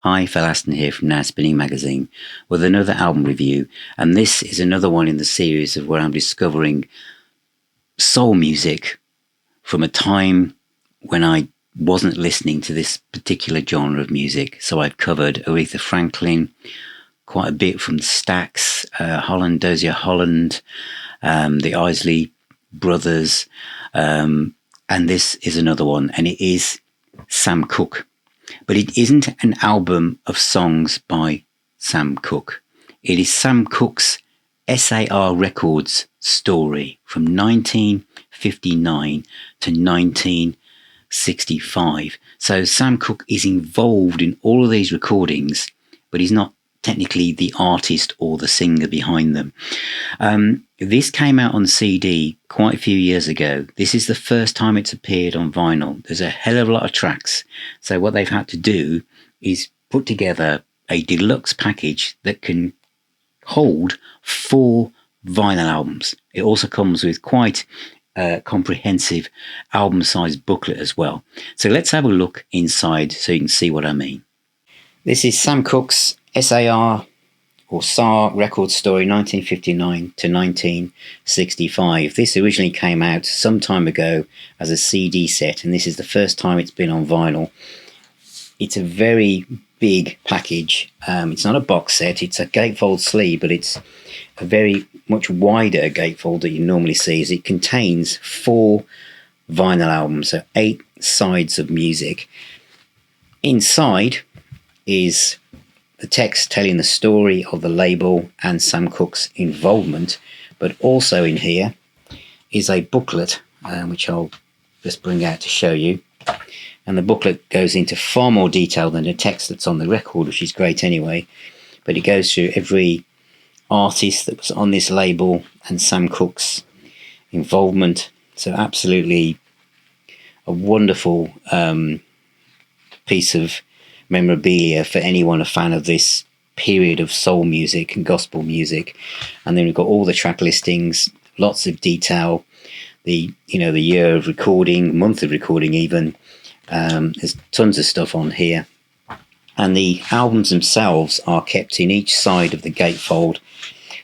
Hi, Phil Aston here from Now Spinning Magazine with another album review, and this is another one in the series of where I'm discovering soul music from a time when I wasn't listening to this particular genre of music. So I've covered Aretha Franklin, quite a bit from the Stax, Holland, Dozier Holland, the Isley Brothers, and this is another one, and it is Sam Cooke. But it isn't an album of songs by Sam Cooke. It is Sam Cooke's SAR Records story from 1959 to 1965. So Sam Cooke is involved in all of these recordings, but he's not technically the artist or the singer behind them. This came out on CD quite a few years ago. This is the first time it's appeared on vinyl. There's a hell of a lot of tracks. So what they've had to do is put together a deluxe package that can hold 4 vinyl albums. It also comes with quite a comprehensive album-sized booklet as well. So let's have a look inside so you can see what I mean. This is Sam Cooke's SAR or SAR Records story 1959 to 1965. This originally came out some time ago as a CD set, and this is the first time it's been on vinyl. It's a very big package. It's not a box set, it's a gatefold sleeve, but it's a very much wider gatefold that you normally see, as it contains 4 vinyl albums, so 8 sides of music. Inside is the text telling the story of the label and Sam Cooke's involvement, but also in here is a booklet, which I'll just bring out to show you. And the booklet goes into far more detail than the text that's on the record, which is great anyway. But it goes through every artist that was on this label and Sam Cooke's involvement. So absolutely a wonderful piece of memorabilia for anyone a fan of this period of soul music and gospel music. And then we've got all the track listings, lots of detail, the year of recording, month of recording even. There's tons of stuff on here, and the albums themselves are kept in each side of the gatefold.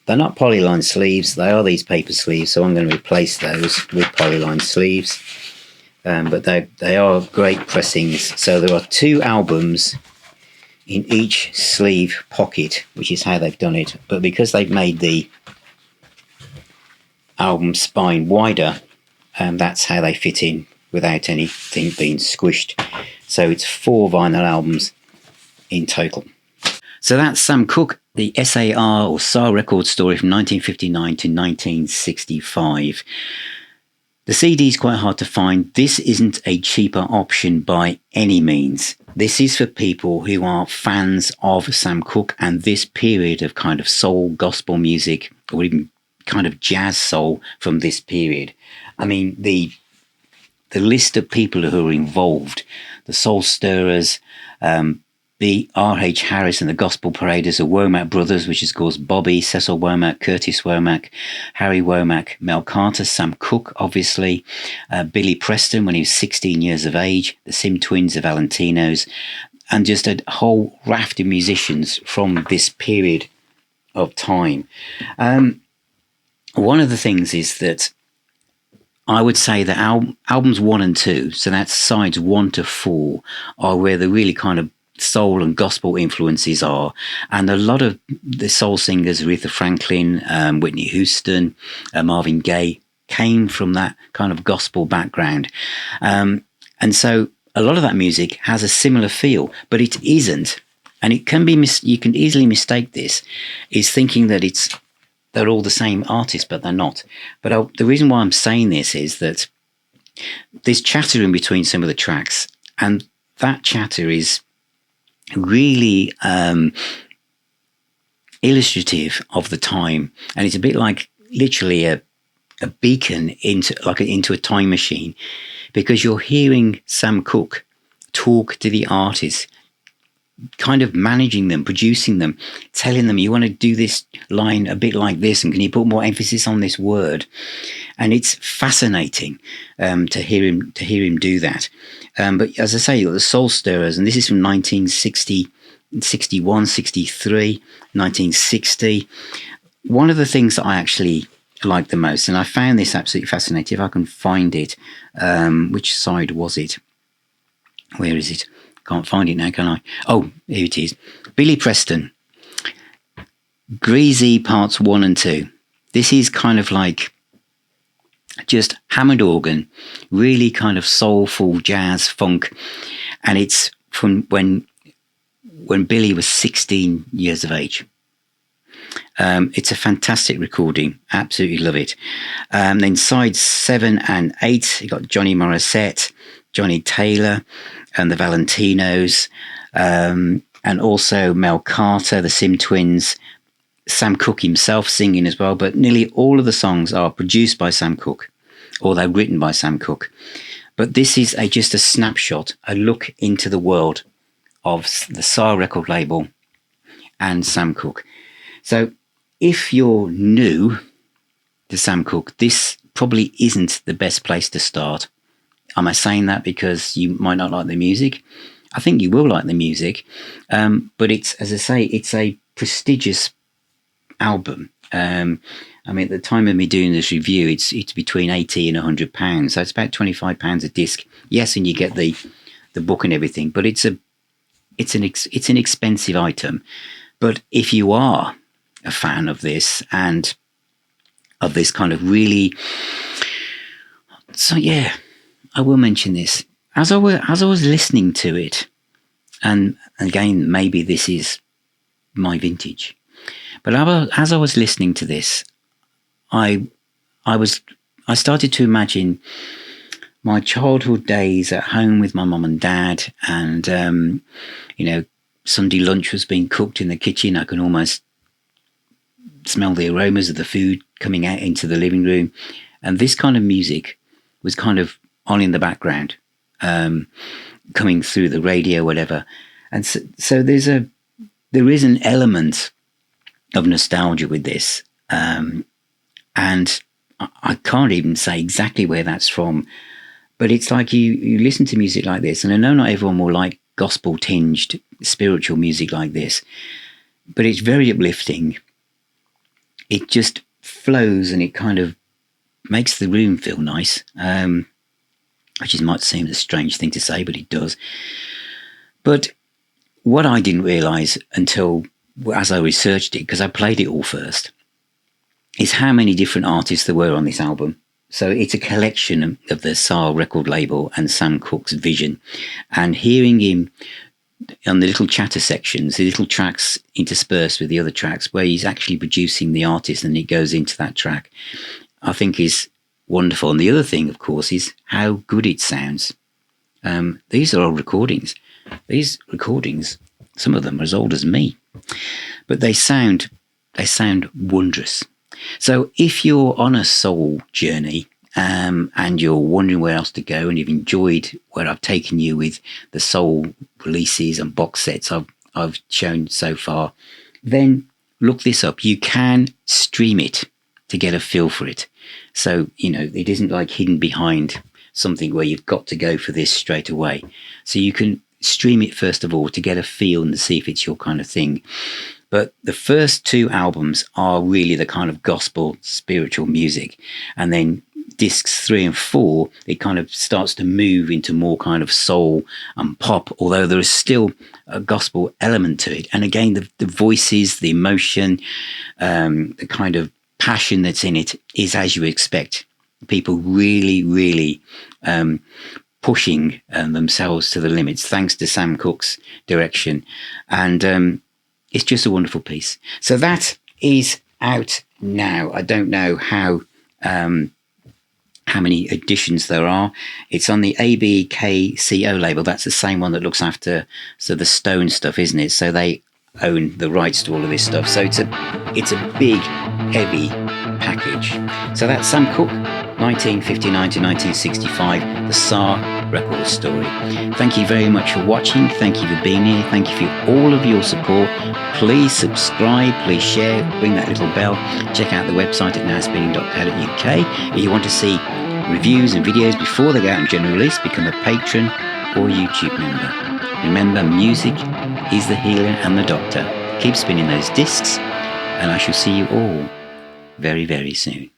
They're not polyline sleeves, they are these paper sleeves, so I'm going to replace those with polyline sleeves. But they are great pressings. So there are 2 albums in each sleeve pocket, which is how they've done it. But because they've made the album spine wider, that's how they fit in without anything being squished. So it's 4 vinyl albums in total. So that's Sam Cooke, the SAR or SAR Records story from 1959 to 1965. The CD is quite hard to find. This isn't a cheaper option by any means. This is for people who are fans of Sam Cooke and this period of kind of soul, gospel music, or even kind of jazz soul from this period. I mean, the list of people who are involved, the Soul Stirrers, the R.H. Harris and the Gospel Paraders, the Womack Brothers, which is, of course, Bobby, Cecil Womack, Curtis Womack, Harry Womack, Mel Carter, Sam Cooke, obviously, Billy Preston when he was 16 years of age, the Sim Twins, the Valentinos, and just a whole raft of musicians from this period of time. One of the things is that I would say that albums 1 and 2, so that's sides 1 to 4, are where the really kind of soul and gospel influences are, and a lot of the soul singers, Aretha Franklin, Whitney Houston, Marvin Gaye, came from that kind of gospel background, and so a lot of that music has a similar feel, but it isn't, and it can be you can easily mistake this, is thinking that they're all the same artists, but they're not. But the reason why I'm saying this is that there's chatter in between some of the tracks, and that chatter is really illustrative of the time, and it's a bit like literally a beacon into a time machine, because you're hearing Sam Cooke talk to the artists, kind of managing them, producing them, telling them, you want to do this line a bit like this, and can you put more emphasis on this word? And it's fascinating to hear him do that. But as I say, you've got the Soul Stirrers, and this is from 1960. 61, 63, 1960. One of the things that I actually like the most, and I found this absolutely fascinating, if I can find it, which side was it? Where is it? Can't find it now, can I? Oh, here it is. Billy Preston, Greasy Parts 1 and 2. This is kind of like just Hammond organ, really kind of soulful jazz funk, and it's from when Billy was 16 years of age. It's a fantastic recording, absolutely love it. Then sides 7 and 8, you got Johnny Morissette, Johnnie Taylor, and the Valentinos, and also Mel Carter, the Sim Twins, Sam Cooke himself singing as well, but nearly all of the songs are produced by Sam Cooke, or they're written by Sam Cooke. But this is just a snapshot, a look into the world of the SAR record label and Sam Cooke. So if you're new to Sam Cooke, this probably isn't the best place to start. Am I saying that because you might not like the music? I think you will like the music, but it's, as I say, it's a prestigious album. I mean, at the time of me doing this review, it's between £80 and £100, so it's about £25 a disc. Yes, and you get the book and everything, but it's an expensive item. But if you are a fan of this and of this kind of really, so yeah, I will mention this as I was listening to it, and again, maybe this is my vintage. But as I was listening to this, I started to imagine my childhood days at home with my mum and dad, and Sunday lunch was being cooked in the kitchen. I can almost smell the aromas of the food coming out into the living room, and this kind of music was kind of on in the background, coming through the radio, whatever. And so there is an element of nostalgia with this, and I can't even say exactly where that's from, but it's like you listen to music like this, and I know not everyone will like gospel tinged spiritual music like this, but it's very uplifting. It just flows, and it kind of makes the room feel nice, which might seem a strange thing to say, but it does. But what I didn't realise until, as I researched it, because I played it all first, is how many different artists there were on this album. So it's a collection of the SAR record label and Sam Cooke's vision. And hearing him on the little chatter sections, the little tracks interspersed with the other tracks, where he's actually producing the artist and it goes into that track, I think is wonderful. And the other thing, of course, is how good it sounds. These are old recordings. These recordings, some of them are as old as me, but they sound wondrous. So if you're on a soul journey, and you're wondering where else to go, and you've enjoyed where I've taken you with the soul releases and box sets I've shown so far, then look this up. You can stream it to get a feel for it. So, it isn't like hidden behind something where you've got to go for this straight away. So you can stream it first of all to get a feel and to see if it's your kind of thing. But the first two albums are really the kind of gospel spiritual music. And then discs 3 and 4, it kind of starts to move into more kind of soul and pop, although there is still a gospel element to it. And again, the voices, the emotion, the kind of passion that's in it is as you expect. People really, really pushing themselves to the limits, thanks to Sam Cooke's direction. And it's just a wonderful piece. So that is out now. I don't know how many editions there are. It's on the ABKCO label. That's the same one that looks after the Stone stuff, isn't it? So they own the rights to all of this stuff. So it's a big, heavy package. So that's Sam Cooke, 1959 to 1965, the SAR Records story. Thank you very much for watching. Thank you for being here. Thank you for all of your support. Please subscribe, please share, ring that little bell. Check out the website at nowspinning.co.uk. If you want to see reviews and videos before they go out in general release, become a patron or YouTube member. Remember, music is the healer and the doctor. Keep spinning those discs, and I shall see you all very, very soon.